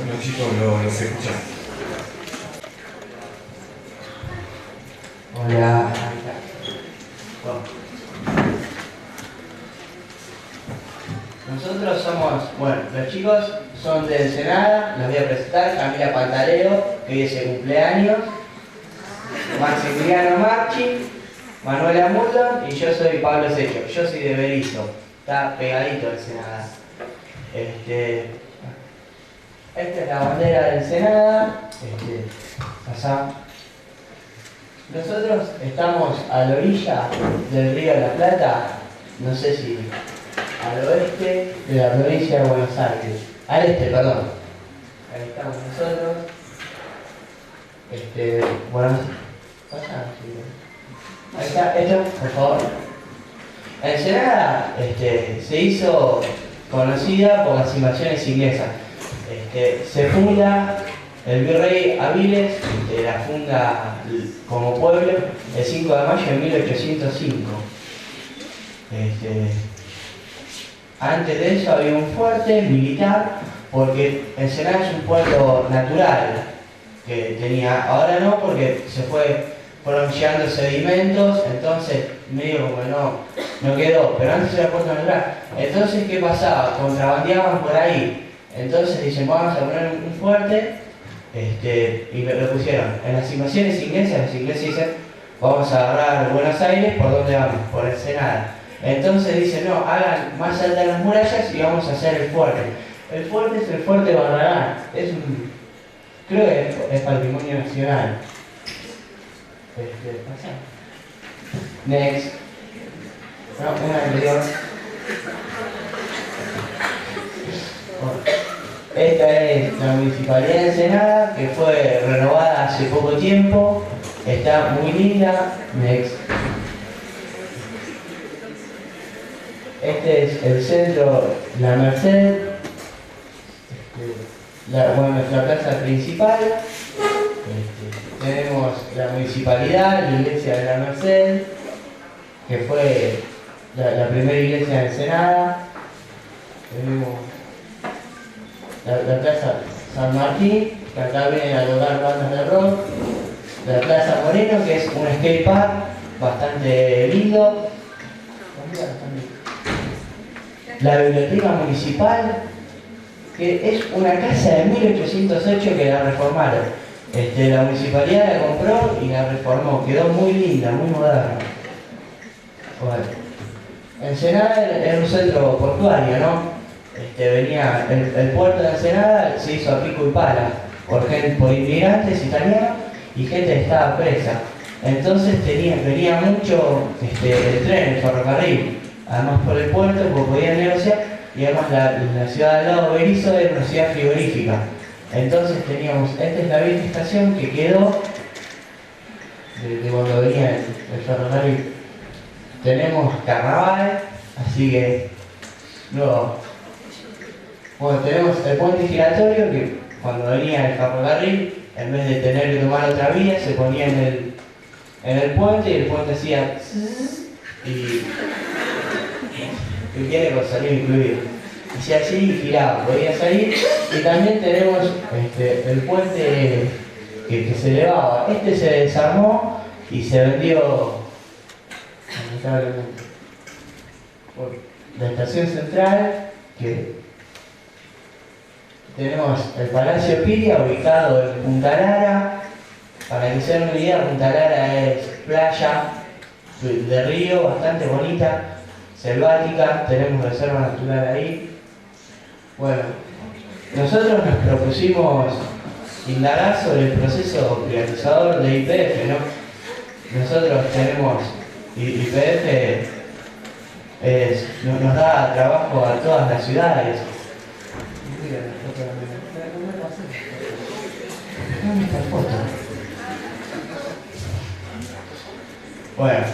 Bueno chicos, los escuchan. Hola. Nosotros somos, los chicos son de Ensenada, los voy a presentar: Camila Pantaleo, que hoy es el cumpleaños, Maximiliano Marchi, Manuela Muldon y yo soy Pablo Secho. Yo soy de Berizo, está pegadito a Ensenada. Esta es la bandera de Ensenada. Allá. Nosotros estamos a la orilla del río de la Plata, no sé si al oeste de la provincia de Buenos Aires. Al este, perdón. Ahí estamos nosotros. Bueno, pasa, ahí está, esto, por favor. Ensenada se hizo conocida por las invasiones inglesas. Se funda el virrey Aviles, la funda como pueblo el 5 de mayo de 1805. Antes de eso había un fuerte militar, porque Ensenada es un pueblo natural que tenía. Ahora no, porque fueron llegando sedimentos, entonces medio como no quedó, pero antes era puerto natural. Entonces, ¿qué pasaba? Contrabandeaban por ahí. Entonces dicen, vamos a poner un fuerte, y lo pusieron. En las invasiones inglesas, los ingleses dicen, vamos a agarrar Buenos Aires, ¿por dónde vamos? Por Ensenada. Entonces dicen, no, hagan más altas las murallas y vamos a hacer el fuerte. El fuerte es el Fuerte Barragán. Creo que es patrimonio nacional. Next. No, una anterior. Esta es la Municipalidad de Ensenada, que fue renovada hace poco tiempo. Está muy linda. Next. Este es el centro La Merced, nuestra plaza principal. Tenemos la municipalidad, la iglesia de La Merced, que fue la primera iglesia de Ensenada. Tenemos la plaza San Martín, que acá vienen a tocar bandas de rock. La plaza Moreno, que es un skate park bastante lindo. La biblioteca municipal, que es una casa de 1808 que la reformaron. La municipalidad la compró y la reformó, quedó muy linda, muy moderna. Bueno. Ensenada era un centro portuario, ¿no? Venía el puerto de Ensenada se hizo a pico y pala por inmigrantes italianos y gente que estaba presa. Entonces venía mucho el tren, el ferrocarril. Además por el puerto, porque podían negociar, y además la ciudad al lado de Berizo era una ciudad frigorífica. Entonces teníamos, esta es la vieja estación que quedó de cuando venía el ferrocarril. Tenemos carnaval, así que luego, tenemos el puente giratorio, que cuando venía el ferrocarril, en vez de tener que tomar otra vía, se ponía en el puente y el puente hacía y tiene con salir incluido. Y si así giraba, podía salir. Y también tenemos el puente que se elevaba. Se desarmó y se vendió, lamentablemente, por la estación central, que tenemos el Palacio Piria, ubicado en Punta Lara. Para que se den una idea, Punta Lara es playa de río, bastante bonita, selvática, tenemos reserva natural ahí. Bueno, nosotros nos propusimos indagar sobre el proceso privatizador de YPF, ¿no? Nosotros tenemos, YPF nos da trabajo a todas las ciudades. ¿Dónde está la foto? Bueno,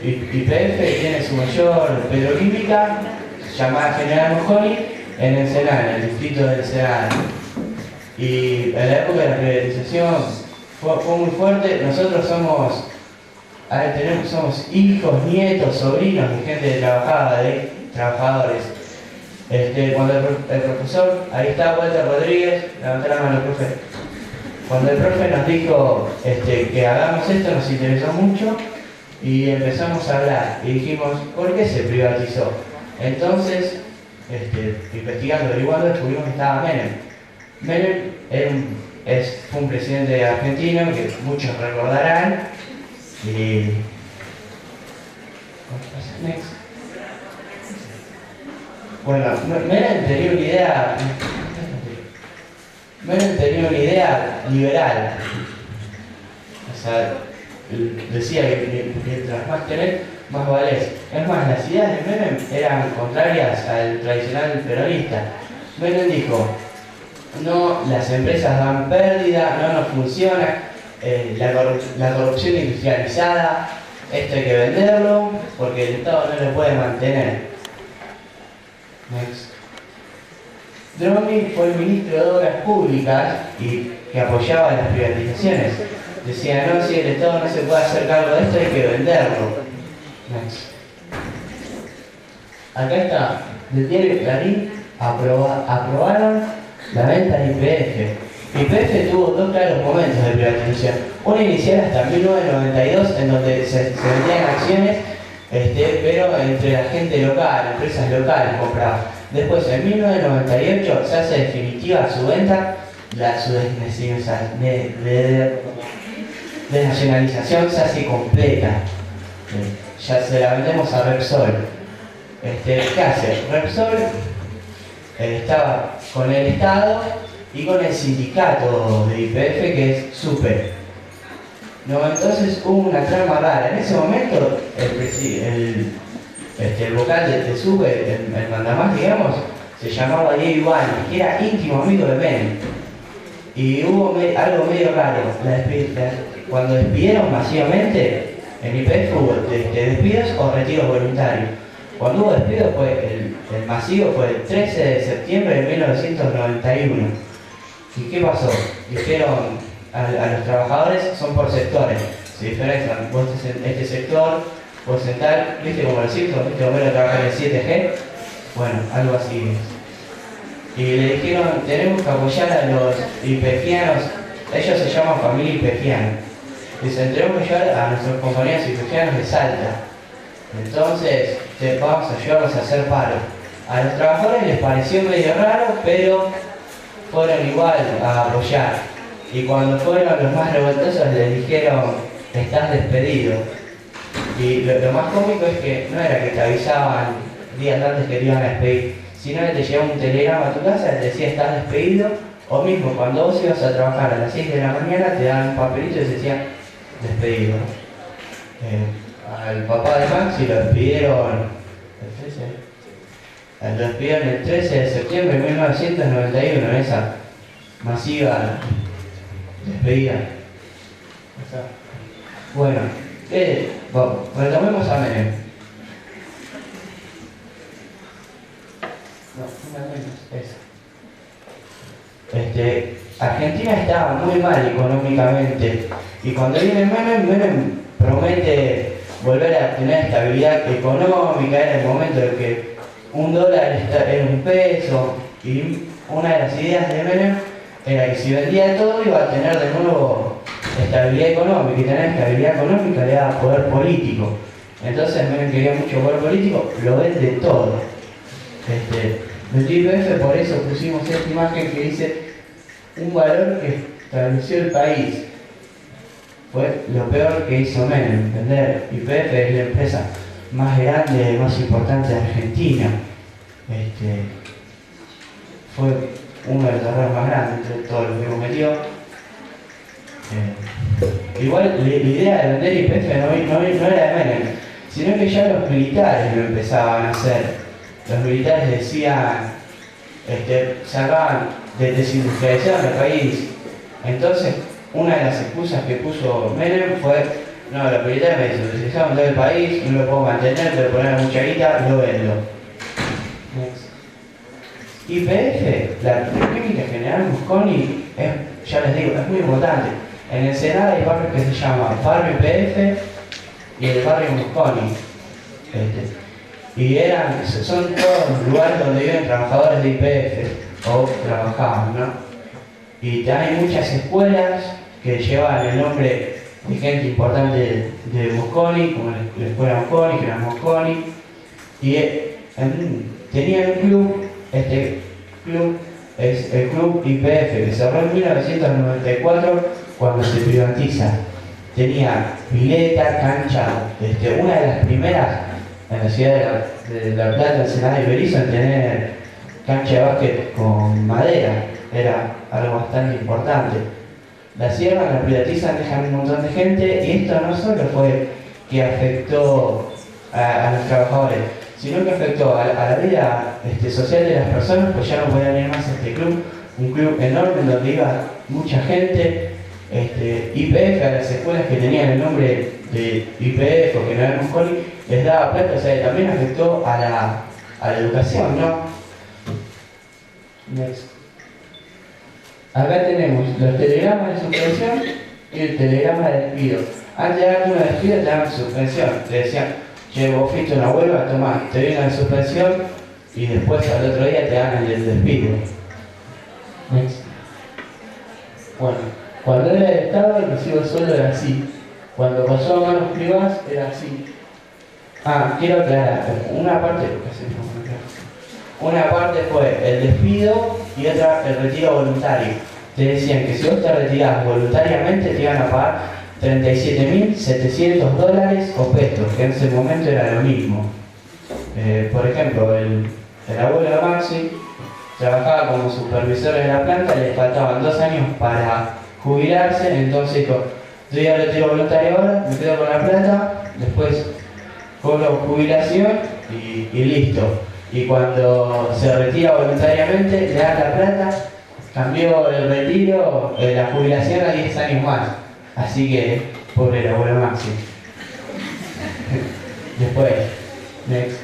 YPF tiene su mayor petroquímica, llamada General Mosconi, en Ensenada, en el distrito de Ensenada. Y en la época de la privatización fue muy fuerte. Nosotros somos hijos, nietos, sobrinos de gente que trabajaba, de trabajadores. Cuando el profesor, ahí está Walter Rodríguez, levantá la mano, profe. Cuando el profe nos dijo que hagamos esto, nos interesó mucho y empezamos a hablar y dijimos, ¿por qué se privatizó? Entonces, investigando, averiguando, descubrimos que estaba Menem. Menem fue un presidente argentino que muchos recordarán. Y... Bueno, Menem tenía una idea liberal. O sea, decía que mientras más tenés, más valés. Es más, las ideas de Menem eran contrarias al tradicional peronista. Menem dijo, no, las empresas dan pérdida, no funciona, la corrupción industrializada, esto hay que venderlo porque el Estado no lo puede mantener. Next. Dromi fue el ministro de Obras Públicas y que apoyaba las privatizaciones. Decía, no, si el Estado no se puede hacer cargo de esto, hay que venderlo. Next. Acá está, del diario Clarín, aprobaron la venta de YPF. YPF tuvo dos claros momentos de privatización. Una inicial hasta 1992, en donde se vendían acciones, pero entre la gente local, empresas locales compraban. Después, en 1998, se hace definitiva su venta, su desnacionalización se hace completa. Ya se la vendemos a Repsol. ¿Qué hace? Repsol estaba con el Estado y con el sindicato de YPF, que es SUPE. No, entonces hubo una trama rara. En ese momento, el vocal de SUPE, el mandamás, digamos, se llamaba Diego Ibáñez, que era íntimo amigo de Menem. Y hubo algo medio raro. Cuando despidieron masivamente, en YPF hubo despidos o retiros voluntarios. Cuando hubo despidos, el masivo fue el 13 de septiembre de 1991. ¿Y qué pasó? Dijeron a los trabajadores, son por sectores, se diferencian, vos este sector, vos en tal, ¿viste como los Simpsons? ¿Viste cómo trabajar en el 7G? Bueno, algo así es. Y le dijeron, tenemos que apoyar a los YPFianos, ellos se llaman familia YPFiana. Dicen, tenemos que ayudar a nuestros compañeros YPFianos de Salta. Entonces, vamos a ayudarlos a hacer paro. A los trabajadores les pareció medio raro, pero fueron igual a apoyar. Y cuando fueron los más revoltosos les dijeron, estás despedido. Y lo más cómico es que no era que te avisaban días antes que te iban a despedir, sino que te llegaba un telegrama a tu casa y te decía, estás despedido. O mismo, cuando vos ibas a trabajar a las 6 de la mañana, te daban un papelito y te decía, despedido. Al papá de Maxi lo despidieron el 13 de septiembre de 1991, en esa masiva despedida. Bueno, retomemos a Menem. Argentina estaba muy mal económicamente y cuando viene Menem promete volver a tener estabilidad económica. Era el momento de que $1 era un peso y una de las ideas de Menem era que si vendía todo iba a tener de nuevo estabilidad económica, y tener estabilidad económica le daba poder político. Entonces Menem quería mucho poder político, lo vende todo. Del YPF, por eso pusimos esta imagen que dice un valor que estableció el país. Fue lo peor que hizo Menem, vender. YPF es la empresa más grande, más importante de Argentina. Fue uno de los errores más grandes entre todos los que cometió. Igual la idea de vender YPF no era de Menem, sino que ya los militares lo empezaban a hacer. Los militares decían, se hablaban de desindustrialización del país. Entonces, una de las excusas que puso Menem fue, no, los militares me desindustrializaron todo el país, no lo puedo mantener, tengo que poner mucha guita, lo vendo. YPF, la República General Mosconi, ya les digo, es muy importante. En el Senado hay barrios que se llaman Barrio YPF y el Barrio Mosconi. Y son todos lugares donde viven trabajadores de YPF o trabajaban, ¿no? Y hay muchas escuelas que llevan el nombre de gente importante de Mosconi, como la escuela Mosconi, que era Mosconi, y tenían un club, este club es el Club YPF, que cerró en 1994 cuando se privatiza. Tenía pileta, cancha, una de las primeras en la ciudad de La Plata, Ensenada y Berisso, en tener cancha de básquet con madera. Era algo bastante importante. La cierran, la privatizan, dejan un montón de gente, y esto no solo fue que afectó a los trabajadores, sino que afectó a la vida social de las personas, pues ya no podían ir más a este club, un club enorme en donde iba mucha gente. YPF, a las escuelas que tenían el nombre de YPF o que no eran Mosconi, les daba plata, o sea, también afectó a la educación, ¿no? Next. Acá tenemos los telegramas de suspensión y el telegrama de despido. Antes de darte una despido te daban suspensión, te decían, che, vos fuiste una huelga, tomá, te viene la suspensión y después al otro día te dan el despido. Next. Bueno, cuando era del Estado el recibo de sueldo era así. Cuando pasó a manos privadas era así. Quiero aclarar, una parte fue el despido y otra el retiro voluntario. Te decían que si vos te retirabas voluntariamente te iban a pagar $37.700 o pesos, que en ese momento era lo mismo. Por ejemplo, el abuelo de Maxi trabajaba como supervisor de la planta, le faltaban 2 años para jubilarse, entonces dijo, yo ya retiro voluntario ahora, me quedo con la plata, después cobro jubilación y listo. Y cuando se retira voluntariamente, le dan la plata, cambió el retiro, la jubilación a 10 años más. Así que, pobre el abuelo Maxi. Después, next.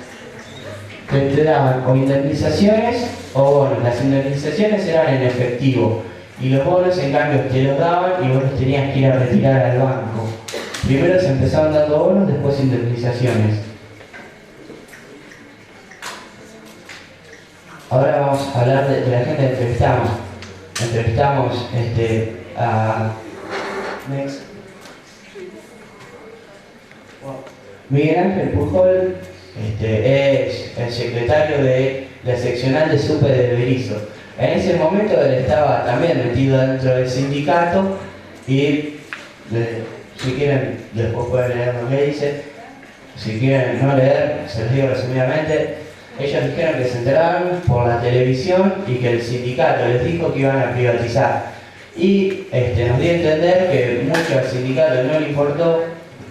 Te daban o indemnizaciones o bonos. Las indemnizaciones eran en efectivo y los bonos en cambio te los daban y vos los tenías que ir a retirar al banco. Primero se empezaban dando bonos, después indemnizaciones. Ahora vamos a hablar de la gente que entrevistamos. Entrevistamos a next. Miguel Ángel Pujol es el secretario de la seccional de SUPE de Berisso. En ese momento él estaba también metido dentro del sindicato y si quieren después pueden leer lo que dice. Si quieren no leer, se los digo resumidamente. Ellos dijeron que se enteraron por la televisión y que el sindicato les dijo que iban a privatizar. Y nos dio a entender que mucho al sindicato no le importó,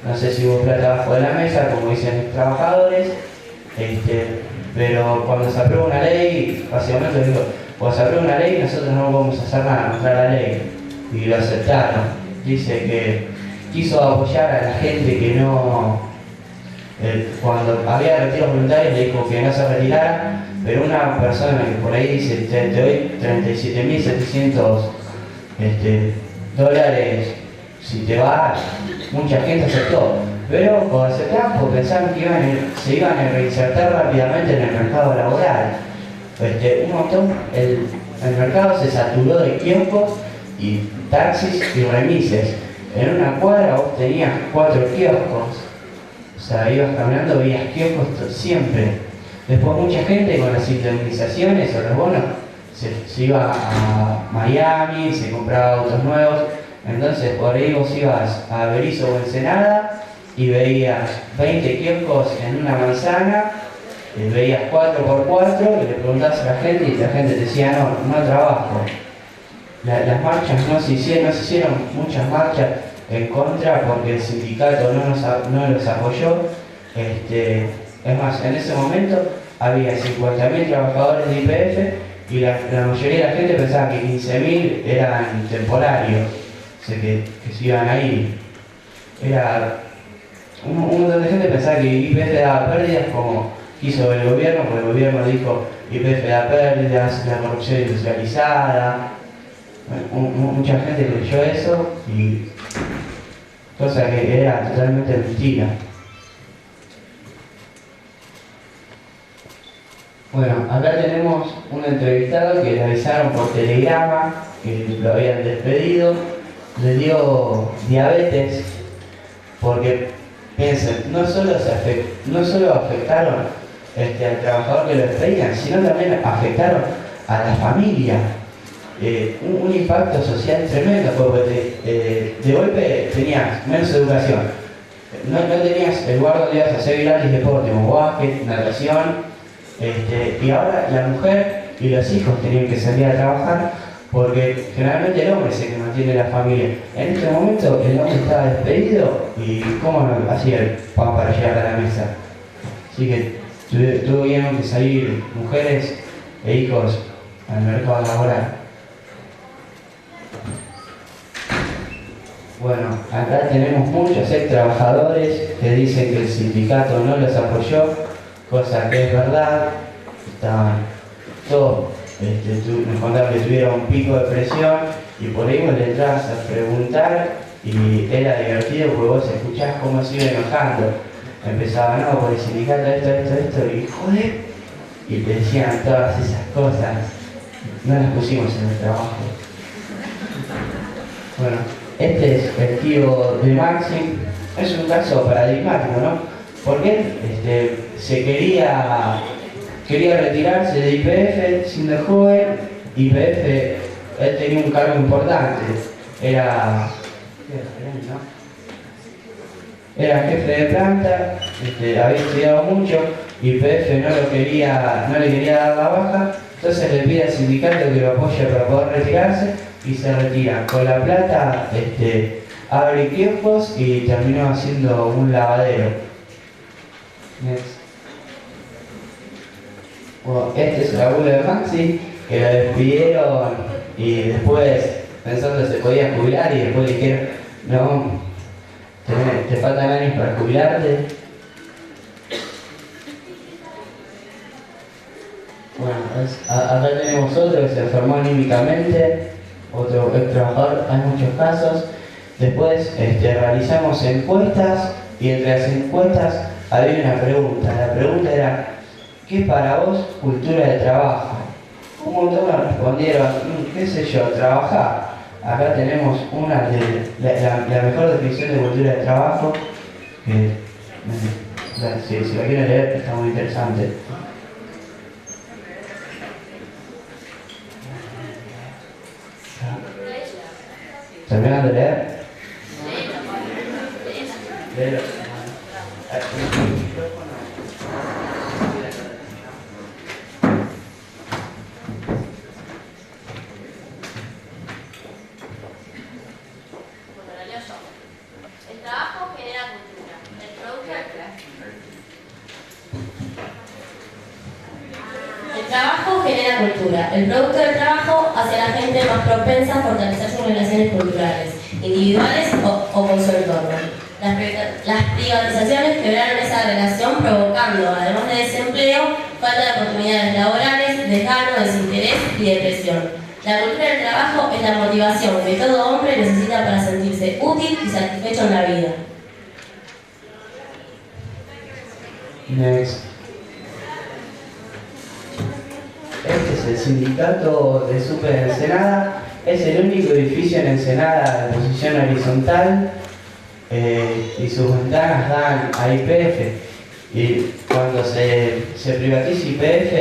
no sé si hubo plata abajo de la mesa, como dicen los trabajadores, pero cuando se aprueba una ley, básicamente les dijo, cuando se aprueba una ley nosotros no vamos a hacer nada contra la ley. Y lo aceptaron. Dice que quiso apoyar a la gente que no... cuando había retiros voluntarios le dijo que no se retirara, pero una persona que por ahí dice te doy $37.700 si te vas, mucha gente aceptó, pero cuando aceptaban porque pensaban que se iban a reinsertar rápidamente en el mercado laboral. Un montón, el mercado se saturó de kioscos y taxis y remises. En una cuadra vos tenías 4 kioscos. O sea, ibas caminando, veías kioscos siempre. Después mucha gente con las indemnizaciones o los bonos se iba a Miami, se compraba autos nuevos. Entonces por ahí vos ibas a Berisso o Ensenada y veías 20 kioscos en una manzana, veías 4x4 y le preguntabas a la gente y la gente te decía no trabajo. Las marchas no se hicieron muchas marchas en contra porque el sindicato no los apoyó. Es más, en ese momento había 50.000 trabajadores de YPF y la mayoría de la gente pensaba que 15.000 eran temporarios, o sea, que se iban a ir. Un montón de gente pensaba que YPF daba pérdidas como quiso el gobierno, porque el gobierno dijo YPF da pérdidas, la corrupción industrializada. Mucha gente creyó eso y cosa que era totalmente mentira. Bueno, acá tenemos un entrevistado que le avisaron por telegrama que lo habían despedido, le dio diabetes, porque piensen, no solo afectaron al trabajador que lo despedían, sino también afectaron a la familia. Un impacto social tremendo, porque de golpe tenías menos educación, no tenías el lugar donde ibas a hacer grandes deportes, como básquet, natación, y ahora la mujer y los hijos tenían que salir a trabajar, porque generalmente el hombre es el que mantiene la familia. En este momento el hombre estaba despedido y cómo no hacía el pan para llegar a la mesa. Así que tuvieron que salir mujeres e hijos al mercado laboral. Bueno, acá tenemos muchos trabajadores que dicen que el sindicato no los apoyó, cosa que es verdad. Estaban todos, nos contaron que tuvieron un pico de presión y por ahí vos le entrabas a preguntar y era divertido porque vos escuchás cómo se iba enojando. Empezaba, no, por el sindicato esto, y joder, y te decían todas esas cosas. No las pusimos en el trabajo. Bueno, este es el tío de Maxi. Es un caso paradigmático, ¿no? Porque él se quería retirarse de YPF siendo joven. YPF, él tenía un cargo importante. Era jefe de planta, había estudiado mucho, YPF no le quería dar la baja, entonces le pide al sindicato que lo apoye para poder retirarse y se retira. Con la plata abre kioscos y terminó haciendo un lavadero. Next. Bueno, este es el abuelo de Maxi, que lo despidieron y después pensando que se podía jubilar y después le dijeron, no, te faltan años para jubilarte. Bueno, acá tenemos otro que se enfermó anímicamente, otro ex trabajador, hay muchos casos. Después realizamos encuestas y entre las encuestas había una pregunta. La pregunta era, ¿qué es para vos cultura de trabajo? Un montón nos respondieron, qué sé yo, trabajar. Acá tenemos una de la mejor definición de cultura de trabajo, que si la quieren leer está muy interesante. ¿Terminan de leer? Léelo. Trabajo genera cultura. El producto del trabajo hace a la gente más propensa a fortalecer sus relaciones culturales, individuales o con su entorno. Las privatizaciones quebraron esa relación, provocando, además de desempleo, falta de oportunidades laborales, desgano, desinterés y depresión. La cultura del trabajo es la motivación que todo hombre necesita para sentirse útil y satisfecho en la vida. Next. Este es el sindicato de Super Ensenada. Es el único edificio en Ensenada de posición horizontal y sus ventanas dan a YPF. Y cuando se privatiza YPF,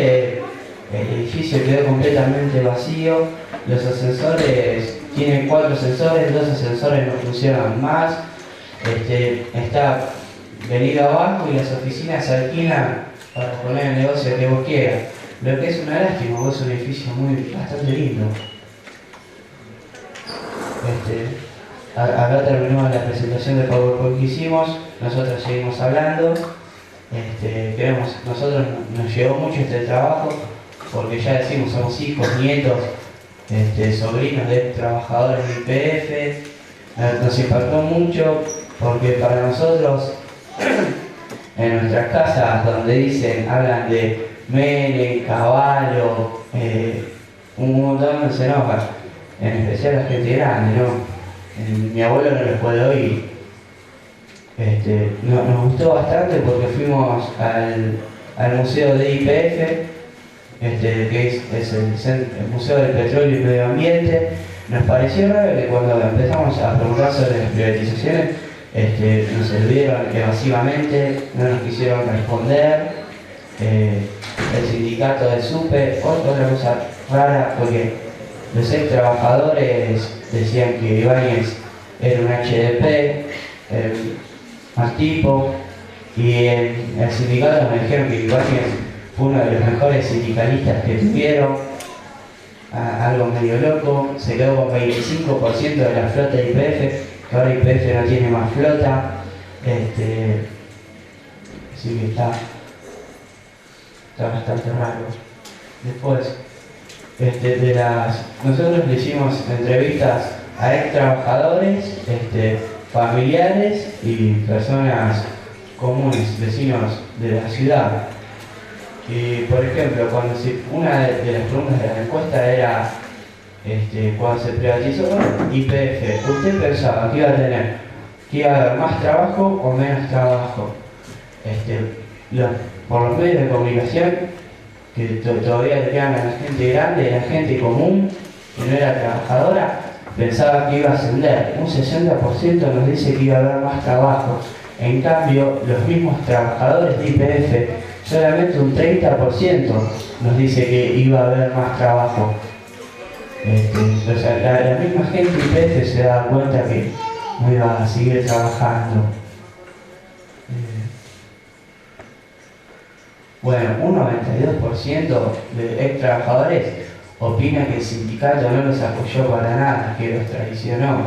el edificio quedó completamente vacío. Los ascensores, tienen 4 ascensores, 2 ascensores no funcionan más. Está venido abajo y las oficinas se alquilan para poner el negocio que vos quieras. Lo que es una lástima, porque es un edificio bastante lindo. Acá terminó la presentación de PowerPoint que hicimos, nosotros seguimos hablando. Nosotros nos llevó mucho este trabajo, porque ya decimos, somos hijos, nietos, sobrinos de trabajadores de YPF. Nos impactó mucho, porque para nosotros, en nuestras casas donde hablan de Menem, Caballo, un montón se enoja, en especial la gente grande, ¿no? Mi abuelo no los puede oír. Nos gustó bastante porque fuimos al museo de YPF que es el Museo del Petróleo y Medio Ambiente. Nos pareció raro que cuando empezamos a preguntar sobre las privatizaciones, nos olvidaron evasivamente, no nos quisieron responder. El sindicato del SUPE, otra cosa rara, porque los ex trabajadores decían que Ibáñez era un HDP, más tipo, y el sindicato me dijeron que Ibáñez fue uno de los mejores sindicalistas que tuvieron, algo medio loco. Se quedó con 25% de la flota de YPF, que ahora YPF no tiene más flota, así que está bastante raro. Después, nosotros le hicimos entrevistas a ex trabajadores, familiares y personas comunes, vecinos de la ciudad. Y por ejemplo, una de las preguntas de la encuesta era, cuando se privatizó YPF, ¿usted pensaba que iba a haber más trabajo o menos trabajo? Por los medios de comunicación, que todavía le quedan a la gente grande, a la gente común, que no era trabajadora, pensaba que iba a ascender. Un 60% nos dice que iba a haber más trabajo. En cambio, los mismos trabajadores de YPF, solamente un 30% nos dice que iba a haber más trabajo. O sea, la misma gente de YPF se da cuenta que no iba a seguir trabajando. Bueno, un 92% de ex trabajadores opina que el sindicato no los apoyó para nada, que los traicionó.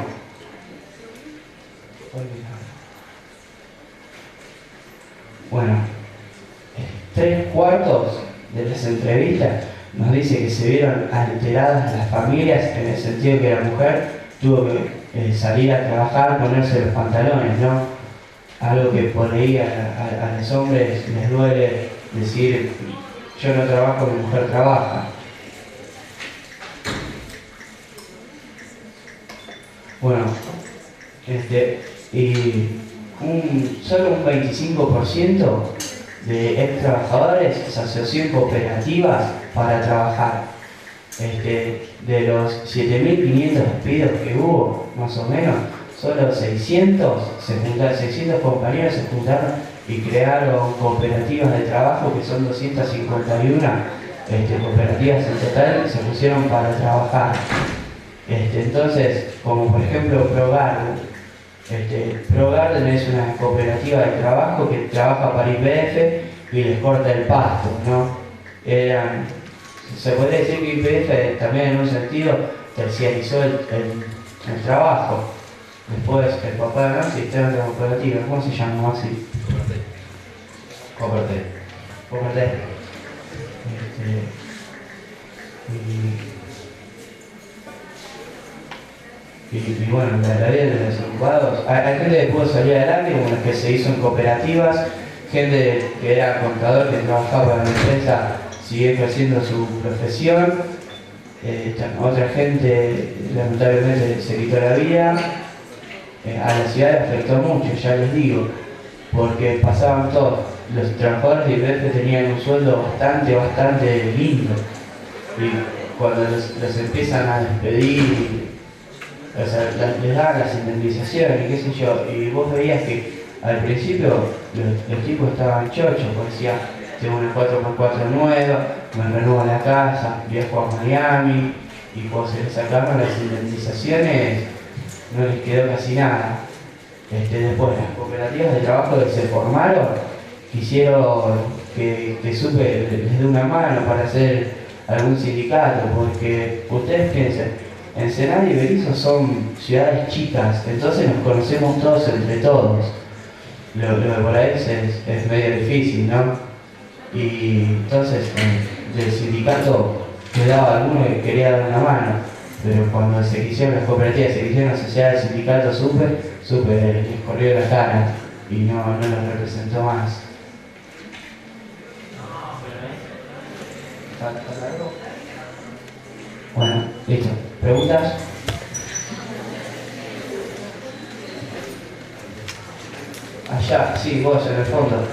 Bueno, 3/4 de las entrevistas nos dice que se vieron alteradas las familias, en el sentido que la mujer tuvo que salir a trabajar, ponerse los pantalones, ¿no? Algo que por ahí a los hombres les duele decir, yo no trabajo, mi mujer trabaja. Bueno, y solo un 25% de ex trabajadores se asoció en cooperativas para trabajar. De los 7.500 despidos que hubo, más o menos, solo 600 compañeros se juntaron y crearon cooperativas de trabajo, que son 251 cooperativas en total, se pusieron para trabajar. Entonces, como por ejemplo ProGarden. ProGarden es una cooperativa de trabajo que trabaja para YPF y les corta el pasto, ¿no? Se podría decir que YPF también en un sentido terciarizó el trabajo. Después el papá de Nancy está en otra cooperativa, ¿cómo se llama así? Cooperativa. Y bueno, la vida de los desocupados, hay gente que pudo salir adelante, como los que se hizo en cooperativas, gente que era contador, que trabajaba para la empresa, siguió ejerciendo su profesión, otra gente lamentablemente se quitó la vida. A la ciudad le afectó mucho, ya les digo, porque pasaban todos. Los trabajadores de YPF tenían un sueldo bastante lindo, y cuando los empiezan a despedir, o sea, les daban las indemnizaciones, qué sé yo, y vos veías que al principio los tipos estaban chochos, porque decían, tengo una 4x4 nueva, me renuevo la casa, viajo a Miami, y cuando se les sacaron las indemnizaciones no les quedó casi nada. Después las cooperativas de trabajo que se formaron quisieron que SUPE les dé una mano para hacer algún sindicato, porque ustedes piensen, Ensenada y Berisso son ciudades chicas, entonces nos conocemos todos entre todos. Lo de por ahí es medio difícil, ¿no? Y entonces del sindicato quedaba alguno que quería dar una mano, pero cuando se quisieron las cooperativas, se quisieron asociar al sindicato SUPE les corrió la cara y no los representó más. Bueno, listo. ¿Preguntas? Allá, sí, vos en el fondo.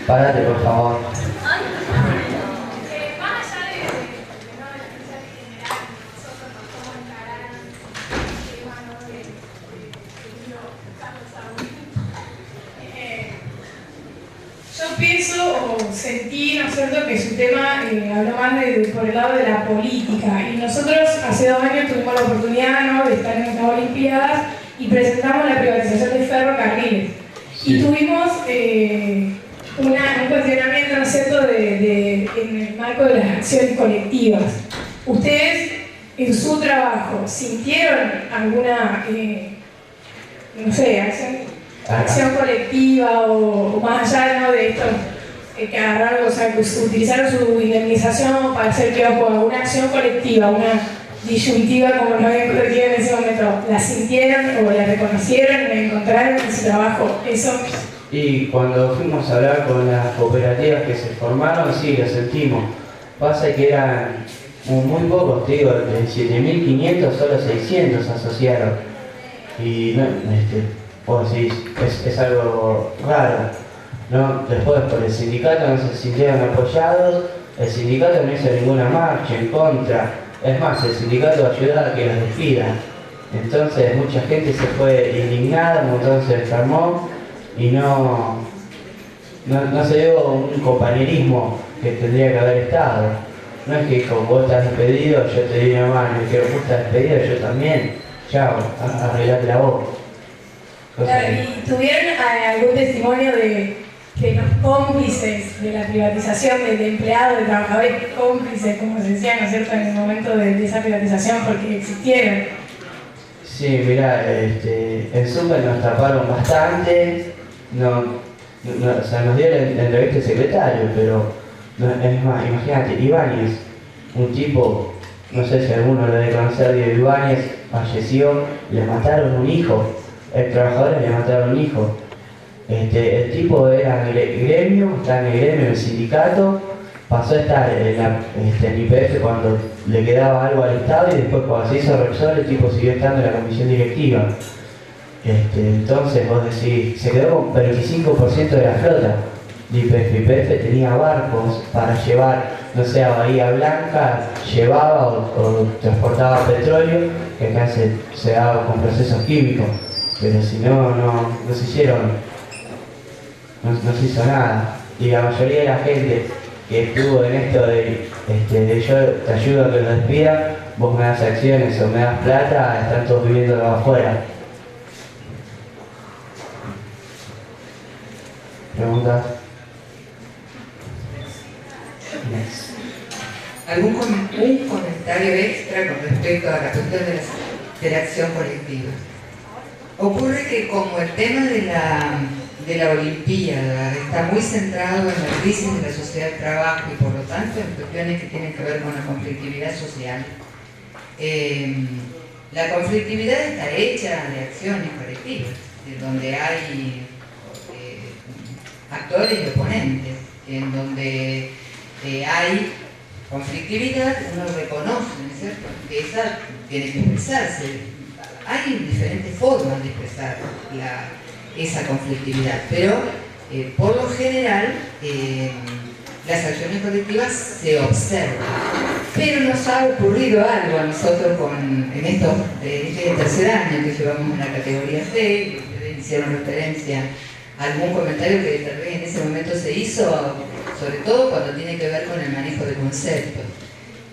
Párate, por favor. Más allá es cierto?, que su tema habló más por el lado de la política. Y nosotros hace 2 años tuvimos la oportunidad, ¿no?, de estar en estas Olimpiadas y presentamos la privatización de ferrocarriles. Sí. Y tuvimos un cuestionamiento, ¿no es cierto?, en el marco de las acciones colectivas. ¿Ustedes en su trabajo sintieron alguna, no sé, acción colectiva o más allá, ¿no?, de esto, que agarraron, o sea, que utilizaron su indemnización para hacer que alguna acción colectiva, una disyuntiva como lo habían corregido en ese momento, la sintieron o la reconocieron, la encontraron en su trabajo? Eso. Y cuando fuimos a hablar con las cooperativas que se formaron, sí, lo sentimos. Pasa que eran muy pocos, te digo, de 7.500 solo 600 asociaron. Y no, vos decís, es algo raro, ¿no? Después por el sindicato no se sintieron apoyados, el sindicato no hizo ninguna marcha en contra, es más, el sindicato ayudó a que los despidan. Entonces mucha gente se fue indignada, un montón se enfermó y no se dio un compañerismo que tendría que haber estado. No es que como vos estás despedido, yo te doy una mano, y que vos estás despedido, yo también. Chao, arreglate la voz. Claro, ¿y tuvieron algún testimonio de los cómplices de la privatización, de empleados, de trabajadores cómplices, como se decía, ¿no es cierto?, en el momento de esa privatización, porque existieron? Sí, mirá, en Super nos taparon bastante, o sea, nos dieron la entrevista el secretario, pero es más, imagínate, Ibáñez, un tipo, no sé si alguno lo debe conocer, Diego Ibáñez, falleció, le mataron un hijo, el trabajador le mataron un hijo. El tipo era gremio, estaba en el gremio, en el sindicato, pasó a estar en IPF cuando le quedaba algo al Estado y después cuando se hizo Repsol el tipo siguió estando en la comisión directiva. Entonces vos decís, se quedó con 25% de la flota de IPF. IPF tenía barcos para llevar, no sé, a Bahía Blanca, llevaba o transportaba petróleo, que acá se daba con procesos químicos, pero si no se hicieron. No se hizo nada, y la mayoría de la gente que estuvo en esto de yo te ayudo a que lo despidan, vos me das acciones o me das plata, están todos viviendo afuera. ¿Preguntas? ¿Algún comentario extra con respecto a la cuestión de la acción colectiva? Ocurre que como el tema de la Olimpiada está muy centrado en la crisis de la sociedad del trabajo y por lo tanto en cuestiones que tienen que ver con la conflictividad social, la conflictividad está hecha de acciones colectivas, de donde hay actores y oponentes, en donde hay conflictividad, uno reconoce, ¿no es cierto?, que esa tiene que expresarse. Hay diferentes formas de expresar esa conflictividad, pero por lo general las acciones colectivas se observan. Pero nos ha ocurrido algo a nosotros en este tercer año que llevamos en la categoría C, ustedes hicieron referencia a algún comentario que tal vez en ese momento se hizo, sobre todo cuando tiene que ver con el manejo de conceptos.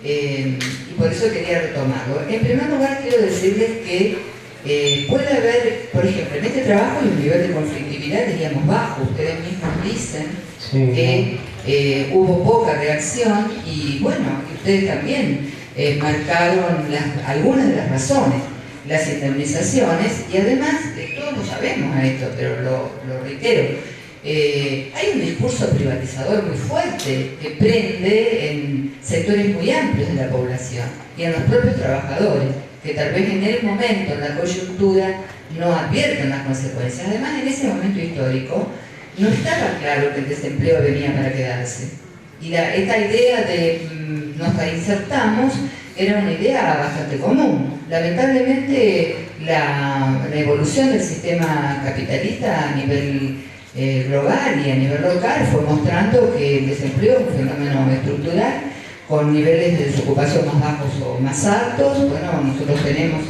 Y por eso quería retomarlo. En primer lugar, quiero decirles que puede haber, por ejemplo, en este trabajo hay un nivel de conflictividad, diríamos, bajo. Ustedes mismos dicen que hubo poca reacción y, bueno, ustedes también marcaron algunas de las razones, las indemnizaciones, y además, todos lo sabemos a esto, pero lo reitero, hay un discurso privatizador muy fuerte que prende en sectores muy amplios de la población y en los propios trabajadores, que tal vez en el momento, en la coyuntura, no advierten las consecuencias. Además, en ese momento histórico, no estaba claro que el desempleo venía para quedarse. Y esta idea de nos insertamos era una idea bastante común. Lamentablemente, la evolución del sistema capitalista a nivel global y a nivel local fue mostrando que el desempleo es un fenómeno estructural con niveles de desocupación más bajos o más altos. Bueno, nosotros tenemos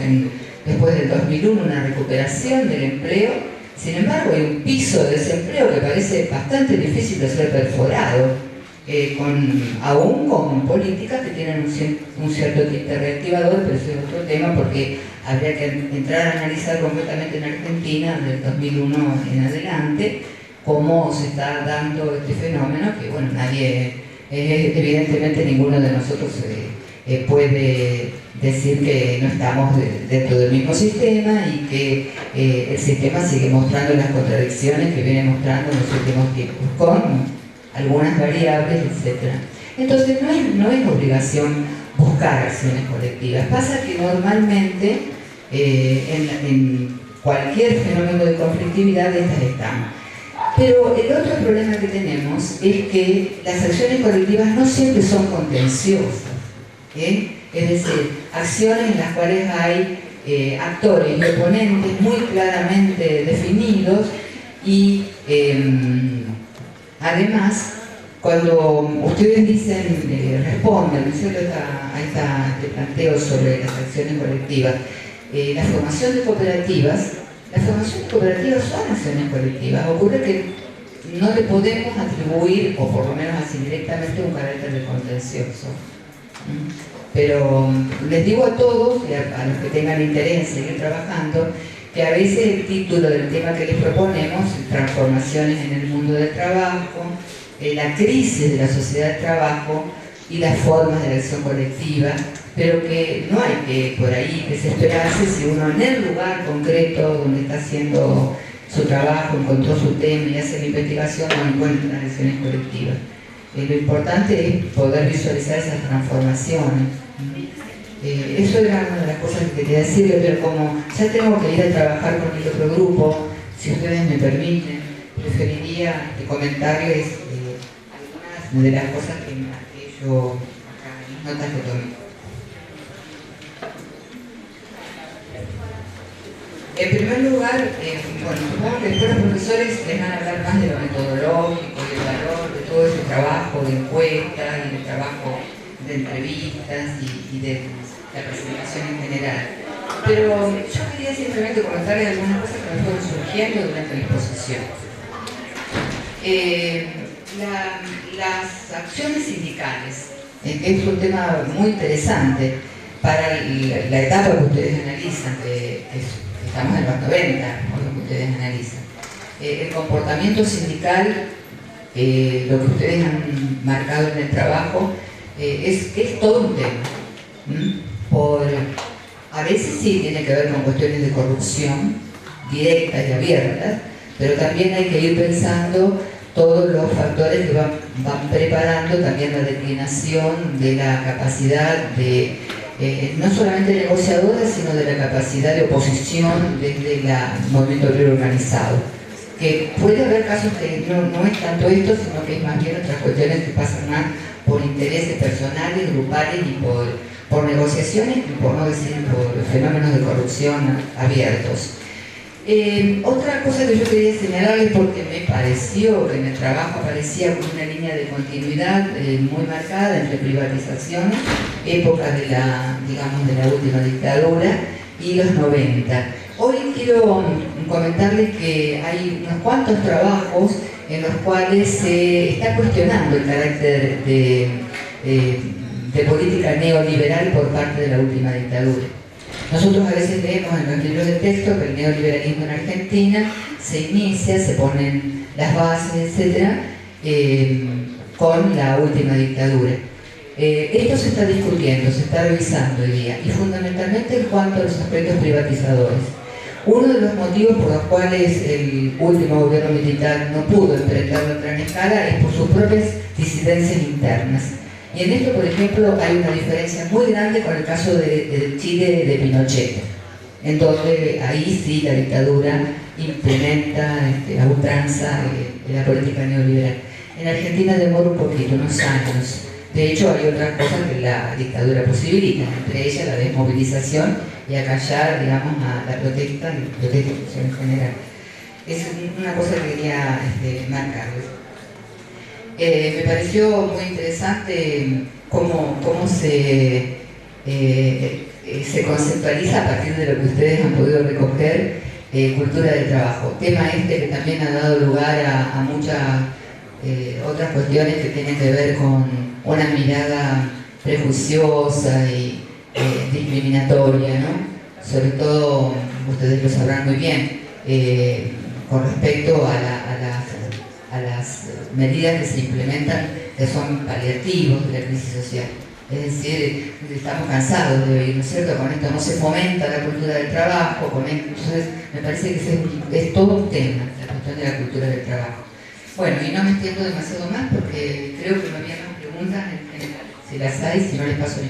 después del 2001 una recuperación del empleo, sin embargo hay un piso de desempleo que parece bastante difícil de ser perforado aún con políticas que tienen un cierto tinte reactivador, pero ese es otro tema porque habría que entrar a analizar completamente en Argentina, del 2001 en adelante, cómo se está dando este fenómeno, que bueno, evidentemente ninguno de nosotros puede decir que no estamos dentro del mismo sistema y que el sistema sigue mostrando las contradicciones que viene mostrando en los últimos tiempos, con algunas variables, etc. Entonces no es obligación buscar acciones colectivas. Pasa que normalmente en cualquier fenómeno de conflictividad estas están. Pero el otro problema que tenemos es que las acciones colectivas no siempre son contenciosas. Es decir, acciones en las cuales hay actores y oponentes muy claramente definidos y además, cuando ustedes dicen, responden, ¿no es cierto?, a este planteo sobre las acciones colectivas, la formación de cooperativas son acciones colectivas. Ocurre que no le podemos atribuir, o por lo menos así directamente, un carácter de contencioso. Pero les digo a todos, y a los que tengan interés en seguir trabajando, que a veces el título del tema que les proponemos, transformaciones en el mundo del trabajo, la crisis de la sociedad del trabajo y las formas de la acción colectiva, pero que no hay que por ahí desesperarse si uno en el lugar concreto donde está haciendo su trabajo, encontró su tema y hace la investigación, no encuentra las acciones colectivas. Lo importante es poder visualizar esas transformaciones. Eso era una de las cosas que quería decirles, pero como ya tengo que ir a trabajar con el otro grupo, si ustedes me permiten, preferiría comentarles algunas de las cosas que yo, acá en las notas que tomé. En primer lugar, bueno, supongo que después los profesores les van a hablar más de lo metodológico, del valor de todo ese trabajo de encuestas y del trabajo de entrevistas y de la presentación en general. Pero yo quería simplemente comentarles algunas cosas que me fueron surgiendo durante la exposición. Las acciones sindicales, que es un tema muy interesante para la etapa que ustedes analizan, que estamos en los 90, por lo que ustedes analizan. El comportamiento sindical, lo que ustedes han marcado en el trabajo, es todo un tema. A veces sí tiene que ver con cuestiones de corrupción directas y abiertas, pero también hay que ir pensando todos los factores que van preparando también la declinación de la capacidad de no solamente negociadora, sino de la capacidad de oposición desde el movimiento obrero organizado. Que puede haber casos que no es tanto esto, sino que es más bien otras cuestiones que pasan más por intereses personales, grupales y por negociaciones, y por no decir por fenómenos de corrupción abiertos. Otra cosa que yo quería señalarles, porque me pareció que en el trabajo aparecía como una línea de continuidad muy marcada entre privatización, época de la última dictadura, y los 90. Hoy quiero comentarles que hay unos cuantos trabajos en los cuales se está cuestionando el carácter de política neoliberal por parte de la última dictadura. Nosotros a veces leemos en los libros de texto que el neoliberalismo en Argentina se inicia, se ponen las bases, etc., con la última dictadura. Esto se está discutiendo, se está revisando hoy día, y fundamentalmente en cuanto a los aspectos privatizadores. Uno de los motivos por los cuales el último gobierno militar no pudo enfrentarlo en gran escala es por sus propias disidencias internas. Y en esto, por ejemplo, hay una diferencia muy grande con el caso de Chile de Pinochet, en donde ahí sí la dictadura implementa a ultranza la política neoliberal. En Argentina demora un poquito, unos años. De hecho, hay otras cosas que la dictadura posibilita, entre ellas la desmovilización y acallar, digamos, a la protesta en general. Es una cosa que quería marcarles. Me pareció muy interesante cómo se conceptualiza a partir de lo que ustedes han podido recoger cultura del trabajo. Tema que también ha dado lugar a mucha otras cuestiones que tienen que ver con una mirada prejuiciosa y discriminatoria, ¿no? Sobre todo, ustedes lo sabrán muy bien, con respecto a las medidas que se implementan, que son paliativos de la crisis social. Es decir, estamos cansados de oír, ¿no es cierto? Con esto no se fomenta la cultura del trabajo, con esto, entonces me parece que es todo un tema, la cuestión de la cultura del trabajo. Bueno, y no me extiendo demasiado más porque creo que me habían más preguntas, si las hay, si no les paso